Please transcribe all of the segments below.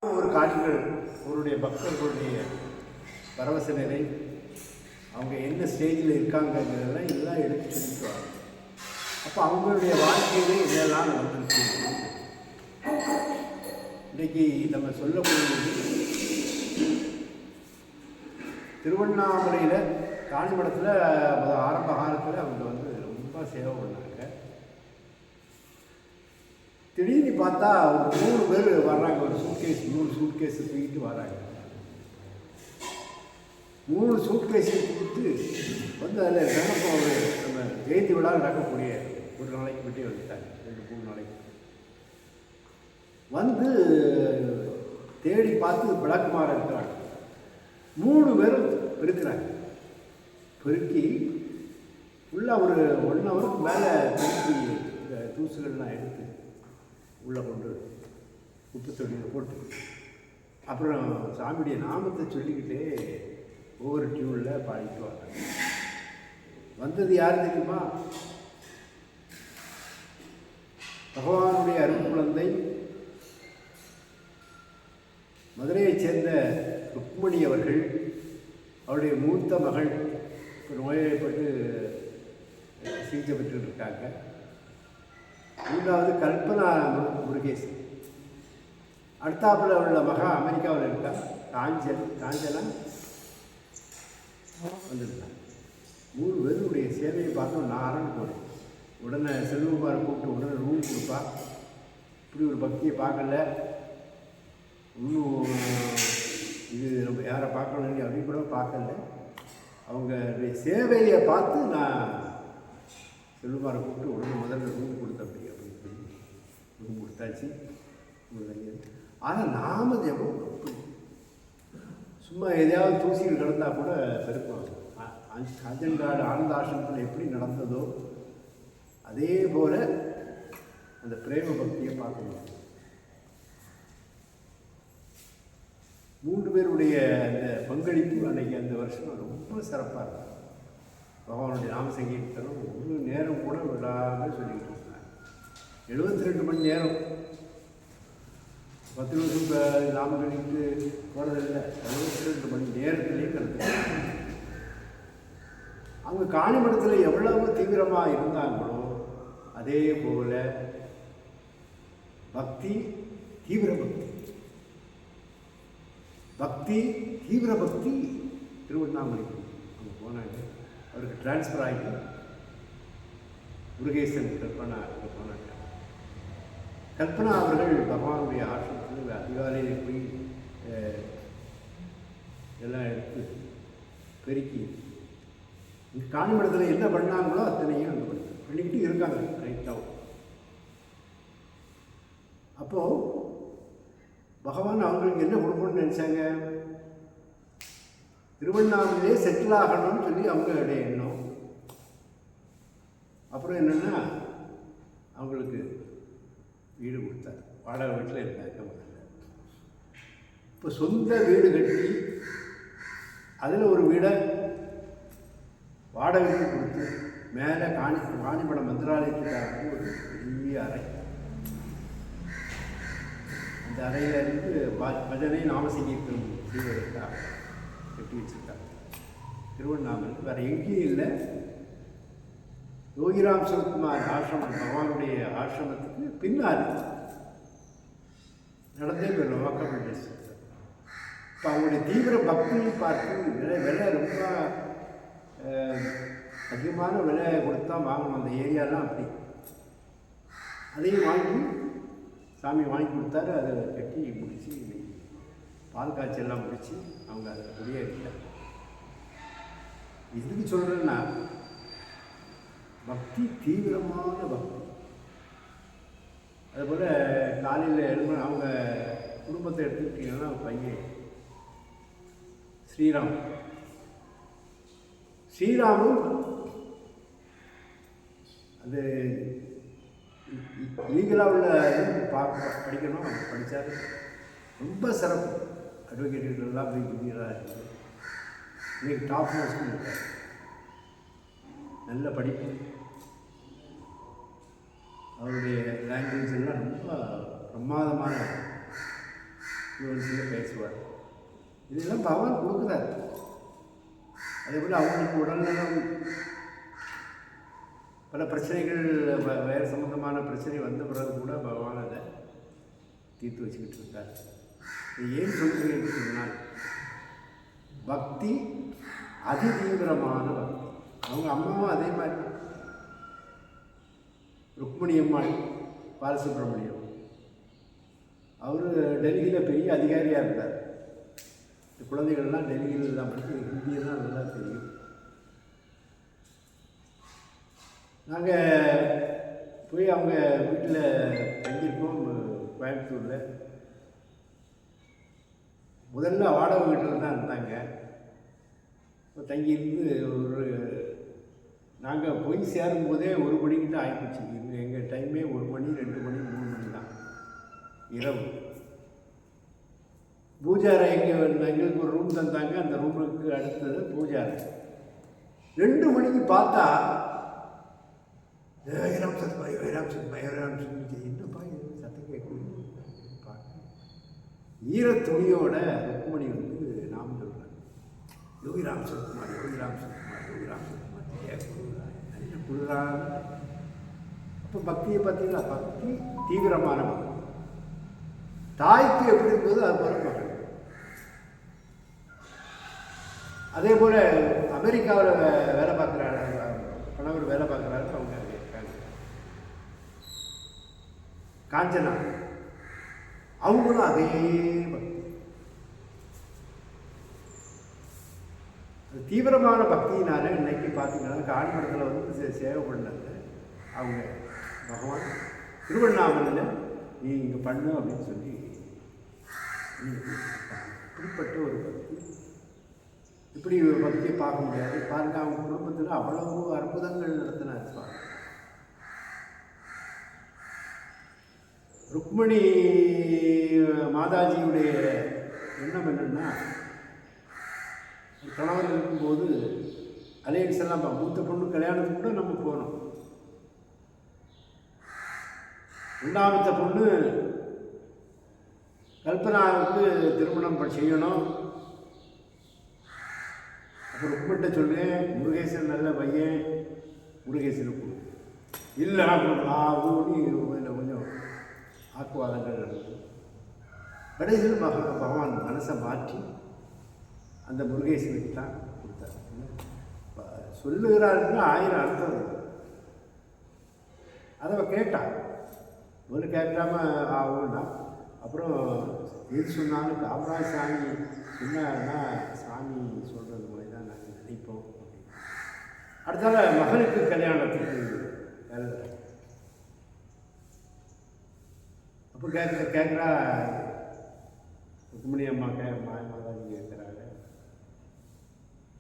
ஒரு காட்சிகள் அவருடைய பக்தர்களுடைய பரவச நிலை, அவங்க என்ன ஸ்டேஜில் இருக்காங்கிறதெல்லாம் இதெல்லாம் எடுத்து சொல்லிக்குவாங்க. அப்போ அவங்களுடைய வாழ்க்கையிலே இதெல்லாம் நடந்துருக்கு. இன்றைக்கி நம்ம சொல்லக்கூடியது திருவண்ணாமலையில் காணிமடத்தில் ஆரம்ப காலத்தில் அவங்க ரொம்ப சேவை பண்ணாங்க. திடீர்னு பார்த்தா ஒரு 3 பேர் வர்றாங்க. ஒரு சூட்கேஸ் 3 சூட்கேஸை தூக்கிட்டு வராங்க. 3 சூட்கேஸை கொடுத்து அதில் கணக்கம் நம்ம ஜெயந்தி விழா நடக்கக்கூடிய ஒரு நாளைக்கு விட்டே வந்துட்டாங்க. 2-3 நாளைக்கு தேடி பார்த்து விளக்குமாறு இருக்கிறாங்க. 3 பேரும் பெருக்கிறாங்க. பெருக்கி ஃபுல்லாக ஒரு 1 ஹவருக்கு மேலே பெருக்கி தூசுகள்லாம் எடுத்து உள்ளே கொண்டு உப்பு தொட்டியில் போட்டு அப்புறம் சாமியுடைய நாமத்தை சொல்லிக்கிட்டே ஒவ்வொரு டியூனில் பாடிட்டு வராங்க. வந்தது யார் தெரியுமா? பகவானுடைய அருள் குழந்தை, மதுரையைச் சேர்ந்த ருக்மணி அவர்கள். அவருடைய மூத்த மகள் நோய்வாய்ப்பட்டு சிகிச்சை பெற்று இருக்காங்க. 3வது கல்பனா முருகேசன். அடுத்தாப்பில் உள்ள மகா அமெரிக்காவில் இருக்கா காஞ்சனா வந்திருக்காங்க. 3 பேருடைய சேவையை பார்த்தோம். நான் அரண்டு போனேன். உடனே செல்வகுமாரை கூப்பிட்டு உடனே ரூம் கொடுப்பா. இப்படி ஒரு பக்தியை பார்க்கல, இன்னும் இது நம்ம யாரை பார்க்கணும் அப்படி கூட பார்க்கல. அவங்களுடைய சேவையை பார்த்து நான் செல்வகுமாரை கூப்பிட்டு உடனே முதல்ல ரூம் கொடுத்தேன். அப்படின்னு சொல்லி ரூம் கொடுத்தாச்சு. ஆனால் நாம ஜபம் சும்மா எதையாவது தூசிகள் கிடந்தால் கூட பெருக்கும். அஞ்சன்காடு ஆனந்த ஆசிரமத்தில் எப்படி நடந்ததோ அதே போல் அந்த பிரேம பக்தியை பார்க்கணும். 3 பேருடைய அந்த பங்களிப்பு அன்றைக்கி அந்த வருஷம் ரொம்ப சிறப்பாக இருக்கும். பகவானுடைய நாம சங்கீர்த்தனம் ஒரு நேரம் கூட விடாமல் சொல்லிக்கிட்டு இருந்தாங்க. 72 மணி நேரம் 10 நிமிஷம் நாம கழித்து போனதில்லை. 72 மணி நேரத்திலே கலந்து அவங்க காணிமடத்தில் எவ்வளவு தீவிரமாக இருந்தாங்களோ அதே போல் பக்தி, தீவிர பக்தி திருவண்ணாமலைக்கு அவங்க போனாங்க. அவருக்கு டிரான்ஸ்ஃபர் ஆகி முருகேசன் கல்பனா போனாங்க. கல்பனா அவர்கள் பகவானுடைய ஆசிரமத்தில் அதிகாலையில் போய் எல்லாம் எடுத்து பெருக்கி காணிமடத்தில் என்ன பண்ணாங்களோ அத்தனையும் அங்கே பண்ணிக்கிட்டு இருக்காங்க. ரைட்டாக அப்போது பகவான் அவங்களுக்கு என்ன கொடுக்கணும்னு நினச்சாங்க? திருவண்ணாமலையிலே செட்டில் ஆகணும்னு சொல்லி அவங்களுடைய எண்ணம். அப்புறம் என்னென்னா அவங்களுக்கு வீடு கொடுத்தார். வாடகை வீட்டில் இருந்தாங்க முதல்ல. இப்போ சொந்த வீடு கட்டி அதில் ஒரு வீடை வாடகைக்கு கொடுத்து மேலே காணிமடம் மந்திராலயத்துக்காக ஒரு பெரிய அறை. அந்த அறையில் இருந்து பஜனை நாமசங்கீர்த்தனம் செய்வதற்காக கட்டி வச்சுருக்காங்க. திருவண்ணாமலை வேறு எங்கேயும் இல்லை. யோகிராம் சிவகுமார் ஆசிரமம் பகவானுடைய ஆசிரமத்துக்கு பின்னால் நடந்தே போயிடும். வாக்கபிள். இப்போ அவங்களுடைய தீவிர பக்தியை பார்த்து விலை ரொம்ப அதிகமான விலை கொடுத்தா வாங்கணும். அந்த ஏரியாலாம் அப்படி. அதையும் வாங்கி சாமி வாங்கி கொடுத்தாரு. அதை கட்டி முடித்து பால் காய்ச்சல்லாம் முடித்து அவங்க அதை குடியேறிட்டாங்க. இதுக்கு சொல்கிறேன்னா பக்தி, தீவிரமான பக்தி. அதுபோல் காலையில் எழுந்து அவங்க குடும்பத்தை எடுத்துக்கிட்டிங்கன்னா பையன் ஸ்ரீராமும் அது லீகலாக உள்ள படிக்கணும். படித்தார். ரொம்ப சிறப்பு. அட்வொகேட்டுகளெல்லாம் போய் குடிக்கிறார். இன்றைக்கி டாப் மோஸ்ட் இருக்கார். நல்ல படிப்பு. அவருடைய லாங்குவேஜ் எல்லாம் ரொம்ப பிரமாதமான ஃப்ளூவன்சியில் பேசுவார். இதெல்லாம் பகவான் கொடுக்குறாரு. அதே போல் அவங்களுக்கு உடல்நலம் பல பிரச்சனைகள் வேறு சம்பந்தமான பிரச்சனை வந்த பிறகு கூட பகவான் அதை தீர்த்து வச்சுக்கிட்டு இருக்கார். இது ஏன் சொல்கிறேன்னு சொன்னால், பக்தி அதிதீவிரமான பக்தி. அவங்க அம்மாவும் அதே மாதிரி ருக்மணி அம்மாள் பாலசுப்ரமணியம், அவர் டெல்லியில் பெரிய அதிகாரியாக இருந்தார். இந்த குழந்தைகள்லாம் டெல்லியில் தான் படித்து ஹிந்தியெல்லாம் நல்லா தெரியும். நாங்கள் போய் அவங்க வீட்டில் தங்கியிருக்கோம் கோயம்புத்தூரில். முதல்ல வாடகை வீட்டில் தான் இருந்தாங்க. இப்போ தங்கியிருந்து நாங்கள் போய் சேரும்போதே 1 மணிக்கிட்ட ஆகிப்போச்சு. எங்கள் டைமே 1 மணி 2 மணி 3 மணி தான் இரவு. பூஜாரை எங்களுக்கு ஒரு ரூம் தந்தாங்க. அந்த ரூமுக்கு அடுத்தது பூஜாரை. 2 மணிக்கு பார்த்தா வைராம் சத்மாய் வைராம் சத்மாய் வைராம் சத்மாய் என்னப்பா சத்தம் கேட்கணும் பார்க்க. ஈரத்துணியோட ருக்மணி நாம் சொல்கிறாங்க, யோகிராம் சத்குமார் யோகிராம் சத்குமார் யோகிராம் சத்குமார் நல்ல குளிரான. அப்போ பக்தியை பார்த்தீங்கன்னா, பக்தி தீவிரமான பக்தி. தாய்க்கு எப்படி இருந்தது அது போல மகள். அதே போல் அமெரிக்காவில் வேலை பார்க்குறாங்க, கணவர் வேலை பார்க்குறாரு. அவங்க இருக்காங்க காஞ்சனா, அவங்களும் அதே பக்தி. தீவிரமான பக்தியினால இன்னைக்கு பார்த்தீங்கன்னா காஞ்சிபுரத்தில் சேவை பண்ணாங்க அவங்க. பகவான் திருவண்ணாமலையில் நீ இங்கே பண்ணு அப்படின்னு சொல்லி இப்படிப்பட்ட ஒரு பக்தி. இப்படி ஒரு பக்தியை பார்க்க முடியாது. பாருங்க, அவங்க குடும்பத்தில் அவ்வளவு அற்புதங்கள் நடத்தினார் சுவாமி. ருக்மணி மாதாஜியுடைய எண்ணம் என்னென்னா, கணவர் இருக்கும்போது அலையன்ஸ் எல்லாம் மூத்த பொண்ணு கல்யாணத்துக்கு கூட நம்ம போகணும். 2வது பொண்ணு கல்பனாவுக்கு திருமணம் செய்யணும். அப்புறம் ருக்மணிட்ட சொல்லுவேன், முருகேசன் நல்ல பையன், முருகேசனுக்கு இல்லை ஓடி கொஞ்சம் ஆக்குவாதங்கள் நடக்கும். கடைசியில் பகவான் மனசை மாற்றி அந்த முருகேசனுக்கு தான் கொடுத்தார். சொல்லுகிறாருன்னா 1000 அர்த்தம் இருக்கு. அதை கேட்டான். ஒன்று கேட்காம ஆகும்னா அப்புறம் எது சொன்னாலும் காமராஜ் சாமி சொன்னா சாமி சொல்கிறது மாதிரி தான் நாங்கள் நினைப்போம். அடுத்தால மகனுக்கு கல்யாணத்துக்கு வேலை. அப்போ கேட்குறா ருக்மணி அம்மா மாதாஜி கேட்குறாங்க,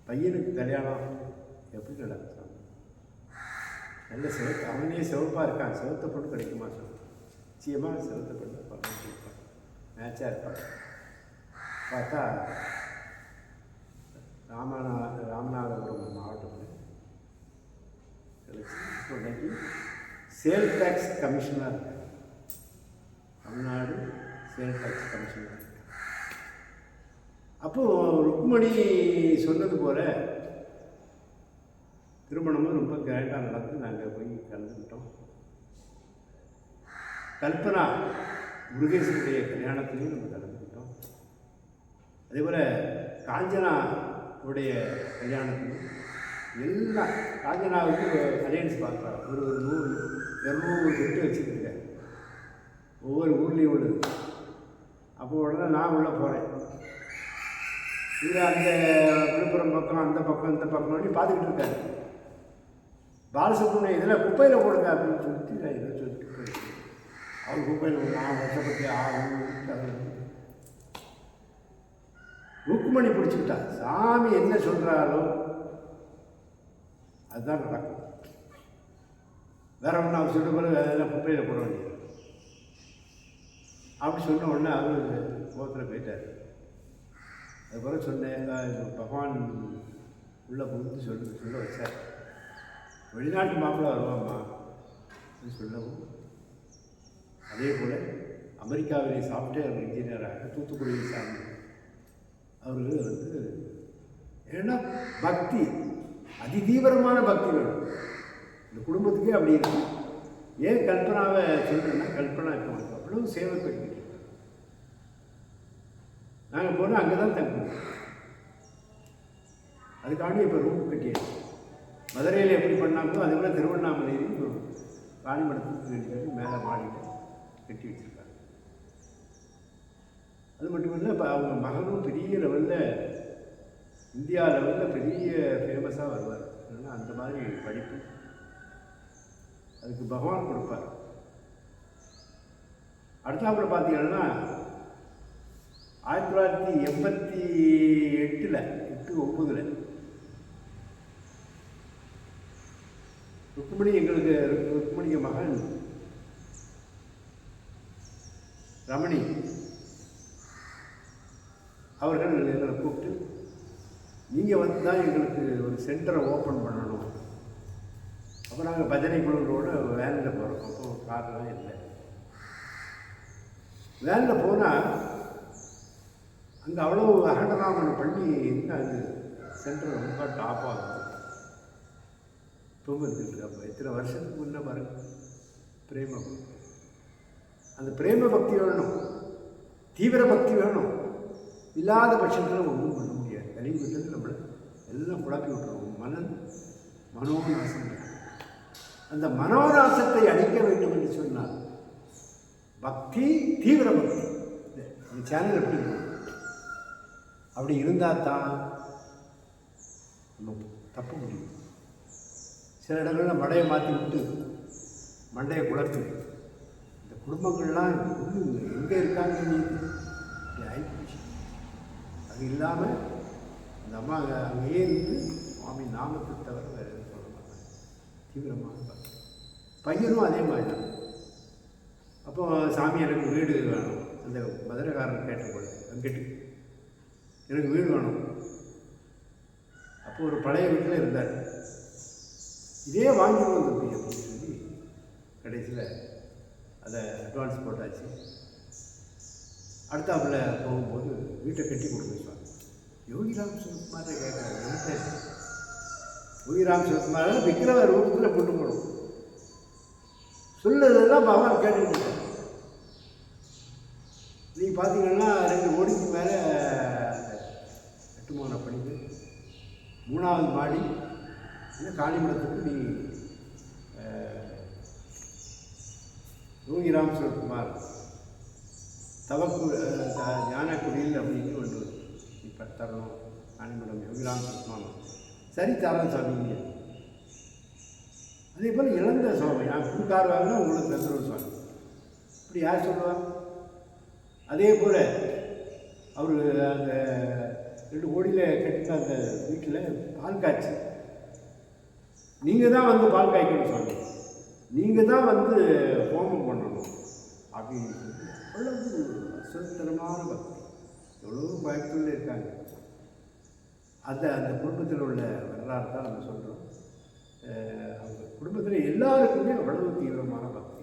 பையனுக்கு கல்யாணம் எப்படி நடக்கும்? நல்ல சிவப்பு, அவனே சிவப்பாக இருக்கான், சிவத்த பொண்ணு கிடைக்குமா? சொல் நிச்சயமாக சிவத்த பொண்ணு கொடுப்பான், மேட்சாக இருப்பாங்க. பார்த்தா ராமநாதபுரம் மாவட்டம் கிடச்சி. இப்போ இன்னைக்கு சேல் டேக்ஸ் கமிஷனாக இருக்காங்க. தமிழ்நாடு சேல் டேக்ஸ் கமிஷனாக இருக்காங்க. அப்போது ருக்மணி சொன்னது போல் திருமணமும் ரொம்ப கிராண்டாக நடந்து நாங்கள் போய் கலந்துக்கிட்டோம். கல்பனா முருகேசனுடைய கல்யாணத்துலேயும் நம்ம கலந்துக்கிட்டோம். அதே போல் காஞ்சனாவுடைய கல்யாணத்துலையும் எல்லாம் காஞ்சனாவுக்கு அலையன்ஸ் பார்க்குறாங்க. ஒரு 100-200 பெட்டு வச்சுருக்காங்க, ஒவ்வொரு ஊர்லேயும் உள்ளது. அப்போ உடனே நான் உள்ளே போகிறேன். இதில் அந்த விழுப்புரம் பக்கம் அந்த பக்கம் இந்த பக்கம் பண்ணி பார்த்துக்கிட்டு இருக்காரு. பாலசுப்ரமணியம் இதில் குப்பையில் போடுங்க அப்படின்னு சொல்லிட்டு நான் இதை சொல்லிட்டு போயிடுச்சு. அவர் குப்பையில் நான் வருஷப்பட்டு ருக்மணி பிடிச்சிக்கிட்டா. சாமி என்ன சொல்கிறாரோ அதுதான் நடக்கும். வேற ஒன்று அவர் சொல்ல போல வேறு குப்பையில் போட வேண்டியது அப்படி சொன்ன உடனே அவர் கோத்தில் போயிட்டார். அதுக்கப்புறம் சொன்னேன், பகவான் உள்ளே புகுந்து சொல்ல வச்சார். வெளிநாட்டு மாப்பிள்ளை வருவாம்மா அப்படின்னு சொல்லவும், அதே போல் அமெரிக்காவிலே சாஃப்ட்வேர் இன்ஜினியராக தூத்துக்குடியை சார்ந்த அவர்கள் ஏன்னா பக்தி அதிதீவிரமான பக்தி வேணும். இந்த குடும்பத்துக்கே அப்படி இருக்கு. ஏன் கல்பனாவை சொல்கிறேன்னா, கல்பனா இப்போ அவ்வளவு சேவை பண்ணிக்கிட்டு இருக்கோம். நாங்கள் போனால் அங்கே தான் தங்குவோம். அதுக்காண்டி இப்போ ரூம் கட்டியாச்சு. மதுரையில் எப்படி பண்ணாங்களோ அதே போல் திருவண்ணாமலையிலையும் காணிமடத்துக்கு வேண்டி மேலே மாடிட்டு கட்டி வச்சுருக்காங்க. அது மட்டும் இல்லை, இப்போ அவங்க மகனும் பெரிய லெவலில், இந்தியா லெவலில் பெரிய ஃபேமஸாக வருவார். அதனால் அந்த மாதிரி படிப்பு அதுக்கு பகவான் கொடுப்பார். அடுத்தாப்புல பார்த்தீங்கன்னா 1988 8/9 ருக்மணிய மகன் ரமணி அவர்கள் எங்களை கூப்பிட்டு, நீங்கள் வந்து தான் எங்களுக்கு ஒரு சென்டரை ஓப்பன் பண்ணணும். அப்போ நாங்கள் பஜனை குழுவோட வேனில் போகிறோம். அப்போ கார்லாம் இல்லை. வேனில் போனால் அங்கே அவ்வளோ அகண்டராமன் பண்ணி அது சென்டர் ரொம்ப டாப்பாக இருக்கும். தூங்கிட்டு அப்போ இத்தனை வருஷத்துக்கு முன்னே பாருங்க, பிரேம பக்தி. அந்த பிரேம பக்தி வேணும், தீவிர பக்தி வேணும். இல்லாத பட்சத்தில் ஒன்றும் பண்ண முடியாது. கலியுகத்தில் நம்மளை எல்லாம் குழப்பி விட்டுருவோம். மனோநாசம். அந்த மனோநாசத்தை அழிக்க வேண்டும் என்று சொன்னால் பக்தி, தீவிர பக்தி. இந்த சேனல் எப்படி இருக்கும்? அப்படி இருந்தால் தான் நம்ம தப்ப முடியும். சில இடங்களில் மடையை மாற்றி விட்டு மண்டையை குழப்பி இந்த குடும்பங்கள்லாம் எங்கே இருக்காங்கன்னு அப்படி ஆயிடுச்சு. அது இல்லாமல் அந்த அம்மா அங்கேயே இருந்து சுவாமி நாமத்தை தவிர வேறு எதுவும் சொல்ல மாட்டாங்க. தீவிரமாக பக்தி. பையனும் அதே மாதிரி தான். அப்போ சாமி எனக்கு வீடு வேணும். அந்த மதுரைக்காரன் கேட்டபோது வெங்கட்டு எனக்கு வீடு வேணும். அப்போ ஒரு பழைய வீட்டில் இருந்தார். இதே வாங்கிடுவோம் தம்பி அப்படின்னு சொல்லி கடைசியில் அதை அட்வான்ஸ் போட்டாச்சு. அடுத்தாப்புல போகும்போது வீட்டை கட்டி கொடுக்க சொன்னாங்க. யோகிராம் சிவகுமாரை கேட்குறாங்க. யோகிராம் சிவகுமாரை விக்கிரவ ரூபத்தில் கொண்டு போகணும் சொல்லுறதுதான் பகவான் கேட்டுக்கிட்டு. நீங்கள் பார்த்தீங்கன்னா 2 கோடிக்கு மேலே கட்டுமான படிப்பு 3வது மாடி. இல்லை காளிமடத்துக்கு நீ யோகிராம் சிவகுமார் ஞானக்குடியில் அப்படின்னு ஒன்று இப்போ தரணும். காளிமடம் யோகிராம் சிவகுமார் சரி தரேன் சாமி. அதே போல் இழந்த சுவாமி, நான் புதுக்கார் வாங்கினா உங்களுக்கு தந்துடுவோம் சுவாமி. இப்படி யார் சொல்லுவா? அதே போல் அவர் அந்த 2 கோடியில் கட்டின அந்த வீட்டில் பால் காய்ச்சி நீங்கள் தான் வந்து பால் காய்க்கணும் சுவாமி, நீங்கள் தான் வந்து ஹோமம் பண்ணணும் அப்படின்னு சொல்லி அவ்வளவு அசுத்தரமான பக்தி. எவ்வளோ கோயம்புத்தூரில் இருக்காங்க. அந்த குடும்பத்தில் உள்ள வரலாறு தான் நம்ம சொல்கிறோம். அவங்க குடும்பத்தில் எல்லாருக்குமே அவ்வளவு தீவிரமான பக்தி.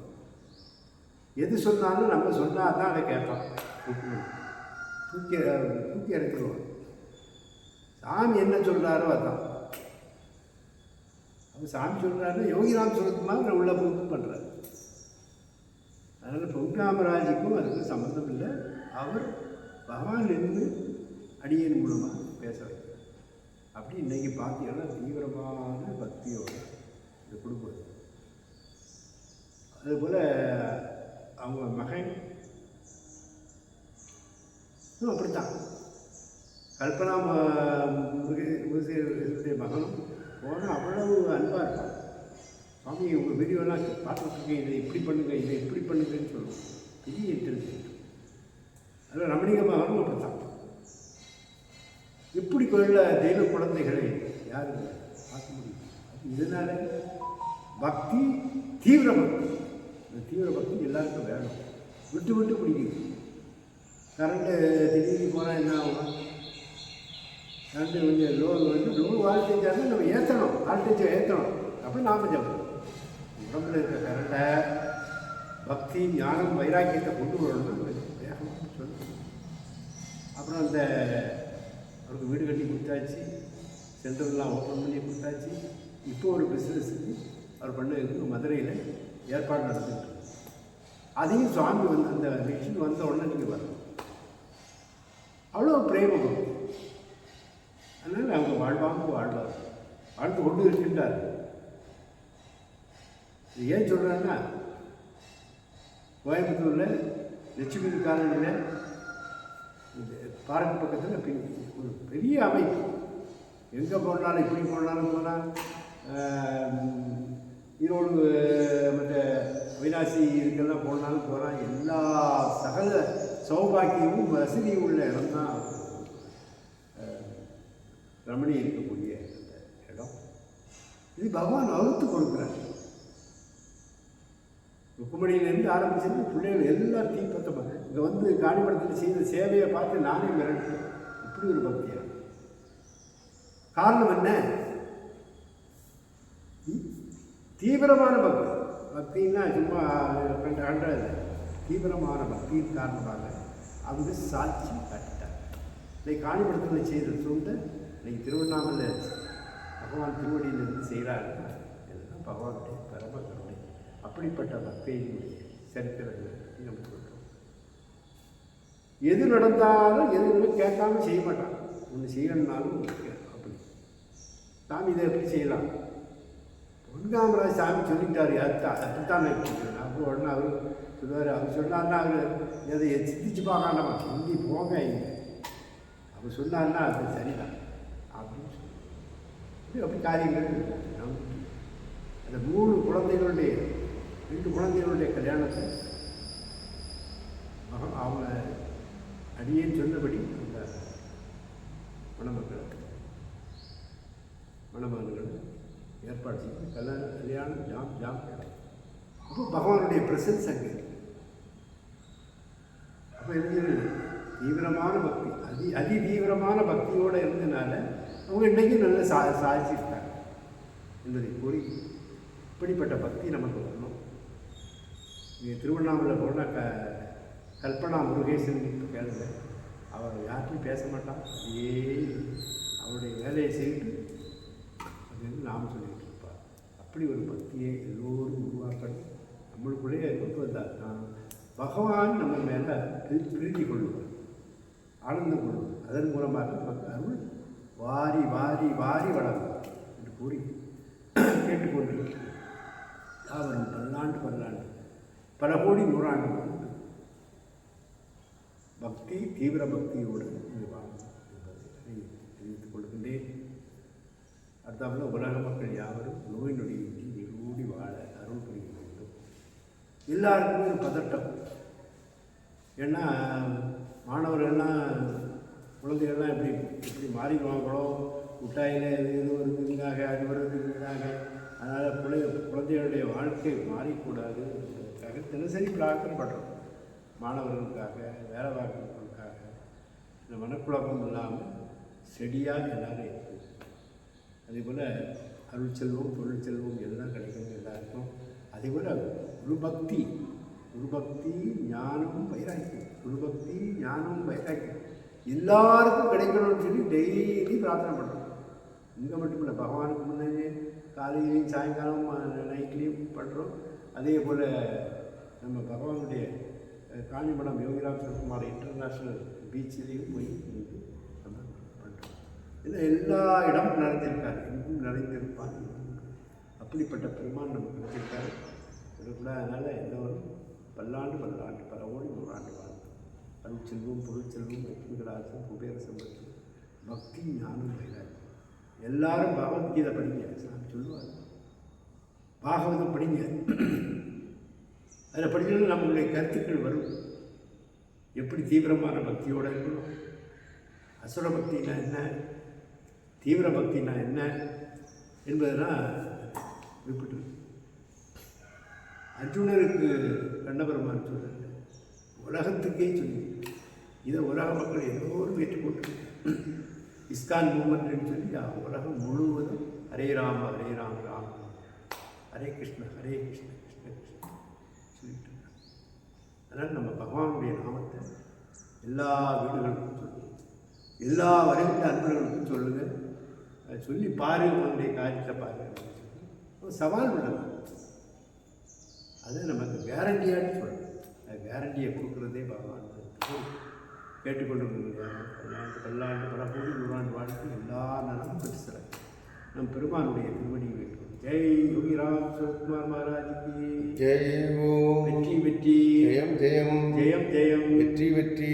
எது சொன்னாலும் நம்ம சொன்னால் தான் அதை கேட்பான். தூக்கி இறக்கிடுவான். சாமி என்ன சொல்கிறாரோ அதான். அப்போ சாமி சொல்கிறாருன்னா யோகிராம் சிவகுமார் உள்ள போது பண்ணுறாரு. அதனால் பொன்காமராஜுக்கும் அதுக்கு சம்மந்தம் இல்லை. அவர் பகவான் இருந்து அடியன் மூலமாக பேச வைக்கிறார். அப்படி இன்றைக்கி பார்த்தீங்கன்னா தீவிரமான பக்தியோடு இந்த குடும்பம். அதுபோல் அவங்க மகன் அப்படித்தான். கல்பனா முருகேசனுடைய மகனும் போனால் அவ்வளவு அன்பாக இருப்பான். சுவாமி உங்கள் வீடியோலாம் பார்த்துட்ருக்கேன், இதை இப்படி பண்ணுங்க, இதை இப்படி பண்ணுங்கன்னு சொல்லுவோம். பெரிய இன்ட்ரெஸ்ட். அதில் ரமணிக மகனும் அப்படித்தான். இப்படி கொள்ள தெய்வ குழந்தைகளை யாரும் பார்க்க முடியும். இதனால பக்தி, தீவிர பக்தி. இந்த தீவிர பக்தி எல்லாருக்கும் வேணும். விட்டு விட்டு பிடிக்குது. கரண்ட்டு திடீர்னு போனால் என்ன ஆகும்? கரண்ட்டு கொஞ்சம் லோ வால்டேஜாக நம்ம ஏற்றணும், வால்டேஜை ஏற்றணும். அப்போ நாம் ஜப்போம். உடம்புல இருக்க கரண்ட்டை பக்தி ஞானம் வைராக்கியத்தை கொண்டு வரணும்னா வேகமாக சொல்லணும். அப்புறம் அந்த அவருக்கு வீடு கட்டி கொடுத்தாச்சு, சென்டர்லாம் ஓப்பன் பண்ணி கொடுத்தாச்சு. இப்போ ஒரு பிஸ்னஸுக்கு அவர் பண்ண மதுரையில் ஏற்பாடு நடந்துட்டு அதையும் சுவாமி வந்து அந்த மிஷின் வந்த உடனே நீங்கள் வரணும். அவ்வளோ பிரேமம். அதனால் அவங்க வாழ்வாங்க வாழ்ந்து கொண்டு இருக்கின்றார். இது ஏன் சொல்கிறாங்கன்னா, கோயம்புத்தூரில் லட்சுமி காலனியில் பார்க்கு பக்கத்தில் ஒரு பெரிய அமைப்பு. எங்கே போனாலும் இப்படி போனாலும் போனால் ஈரோடு மற்ற அவினாசி இதுக்கெல்லாம் போனாலும் போனால் எல்லா சகல சௌபாக்கியமும் வசதியும் உள்ள இடம் தான் ரமணி இருக்கக்கூடிய அந்த இடம். இது பகவான் வகுத்து கொடுக்குறார். ருக்குமணியிலேருந்து ஆரம்பிச்சது பிள்ளைகள் எல்லாம் தீப்பத்தமாக இங்கே வந்து காணிமடத்தில் செய்த சேவையை பார்த்து நானே மிரட்டேன். இப்படி ஒரு பக்தியாக காரணம் என்ன? தீவிரமான பக்தி. பக்தின்னா சும்மா கண்டாது. தீவிரமான பக்தியின் காரணமாக அவங்க சாட்சி காட்டிட்டாங்க. இன்னைக்கு காணிமடத்தில் செய்த சொந்த இன்னைக்கு திருவண்ணாமலை பகவான் திருவடியிலிருந்து செய்கிறாருன்னா எல்லாம் பகவானுடைய பரம கருணை. அப்படிப்பட்ட பக்தியினுடைய சரித்திரங்களை நம்ம சொல்கிறோம். எது நடந்தாலும் எதுவுமே கேட்காம செய்ய மாட்டான். ஒன்று செய்யணும்னாலும் அப்படி சாமி இதை எப்படி செய்யலாம்? பொன்காமராஜ் சாமி சொல்லிட்டார். அதுதான் அப்போ உடனே அவர் சொல்லுவார். அவர் சொன்னார்னா அவர் எதை சிந்திச்சு பார்க்காண்டமா ஹிந்தி போங்க இங்கே அவர் சொன்னார்னா அது சரிதான் அப்படின்னு சொல்லி அப்படி காரியங்கள் அந்த 2 குழந்தைகளுடைய கல்யாணத்தை அவங்க அடியேன்னு சொன்னபடி அந்த மணமகன்கள் ஏற்பாடு செய்து கல்யாணம் ஜாம் அப்போ பகவானுடைய பிரசன்ஸ் அங்கே. அப்போ எழுதியது தீவிரமான பக்தி, அதி தீவிரமான பக்தியோடு இருந்ததுனால அவங்க இன்றைக்கும் நல்ல சாதிச்சிருக்காங்க என்பதை கூறி, இப்படிப்பட்ட பக்தி நமக்கு வரணும். இங்கே திருவண்ணாமலை போனால் கல்பனா முருகேசன் கேளுங்க. அவர் யார்கிட்டையும் பேச மாட்டான். அவருடைய வேலையை செய்து அப்படின்னு நாம் சொல்லிட்டு இருப்பார். அப்படி ஒரு பக்தியை எல்லோரும் உருவாக்கணும். நம்மளுக்குள்ளேயே கொண்டு வந்தால் தான் பகவான் நம்ம மேலே பிரீதி கொள்ளுவார், ஆனந்தம் கொள்ளுவார். அதன் மூலமாக நமக்கு அருள் வாரி வாரி வாரி வளரும் என்று கூறி கேட்டுக்கொண்டிருக்கிறார். யாவரும் பல்லாண்டு பல கோடி நூறாண்டு பக்தி தீவிர பக்தியோடு வாழும் என்பதை தெரிவித்துக் கொள்கின்றேன். அடுத்தாப்புல உலக மக்கள் யாவரும் நோய் நொடியின்றி நீடூடி வாழ அருள் புரிய வேண்டும். எல்லாருக்குமே ஒரு பதட்டம். ஏன்னா மாணவர்கள்லாம் குழந்தைகள்லாம் எப்படி மாறிடுவாங்களோ, முட்டாயில் இது வருதுங்காக அது வருதுங்காக. அதனால் குழந்தைகளுடைய வாழ்க்கை மாறிக்கூடாது என்பதற்காக தினசரி பிரார்த்தனை பண்ணுறோம். மாணவர்களுக்காக, வேலை பார்க்குறவங்களுக்காக இந்த மனக்குழப்பம் இல்லாமல் செடியாக எல்லோரும் இருக்குது. அதேபோல் அருள் செல்வம், பொருள் செல்வம் எல்லாம் கிடைக்கும் எல்லாருக்கும். அதேபோல் ஒரு பக்தி ஞானம் வைராக்கியம், எல்லாருக்கும் கிடைக்கணும்னு சொல்லி டெய்லி பிரார்த்தனை பண்ணுறோம். இங்கே மட்டும் இல்லை, பகவானுக்கு முன்னாடியே காலையிலையும் சாயங்காலம் நைட்லேயும் பண்ணுறோம். அதே போல் நம்ம பகவானுடைய காஞ்சிபுரம் யோகிராம் சிவகுமார் இன்டர்நேஷ்னல் பீச்சிலையும் போய் நம்ம பண்ணுறோம். இதில் எல்லா இடமும் நிறைஞ்சிருக்காரு, எங்கும் நிறைந்திருப்பார். அப்படிப்பட்ட பெருமான் நமக்கு கிடைச்சிருக்காரு. இதுக்குள்ள அதனால் எல்லோரும் பல்லாண்டு பல கோடி நூறாண்டு வாழ்ந்து அருள் செல்வம், பொருள் செல்வம், லட்சுமிகளாச்சும், குபேர சம்பத்து, பக்தி, ஞானம், வைராக்கியம். எல்லாரும் பகவத்கீதை படிங்க. சாமி சொல்லுவார், பாகவதம் படிங்க. அதில் படிக்கணும் நம்மளுடைய கருத்துக்கள் வரும். எப்படி தீவிரமான பக்தியோடு இருக்கணும், அசுர பக்தினா என்ன, தீவிர பக்தினா என்ன என்பதெல்லாம் குறிப்பிட்டு அர்ஜுனருக்கு கண்ணபெருமான் சொல்கிறார். உலகத்துக்கே சொல்லி இதை உலக மக்கள் எல்லோரும் ஏற்றுக்கொண்டு இஸ்கான் மூமெண்ட்னு சொல்லி உலகம் முழுவதும் ஹரே ராம ஹரே ராம ராம ஹரே கிருஷ்ண கிருஷ்ண கிருஷ்ண சொல்லிட்டு அதனால் நம்ம பகவானுடைய நாமத்தை எல்லா வீடுகளுக்கும் சொல்லி எல்லா வரைவிட்ட அன்பர்களுக்கும் சொல்லுங்கள். சொல்லி பாரு, உன்னுடைய காரியத்தை பாரு அப்படின்னு சொல்லி சவால் விடலாம். அதை நமக்கு கேரண்டியான்னு சொல்லணும். அது கேரண்டியை கொடுக்குறதே பகவான். கேட்டுக்கொண்டிருக்கிற பல்லாண்டு பல கோடி நூறாண்டு வாழ்க்கை எல்லா நலமும் பெற்று சிறப்பு நம் பெருமானுடைய திருவடி வேண்டும். ஜெய் யோகிராம் சிவகுமார் மகாராஜுக்கு ஜெய். வெற்றி வெற்றி, ஜெயம் ஜெயம், ஜெயம் ஜெயம், வெற்றி வெற்றி.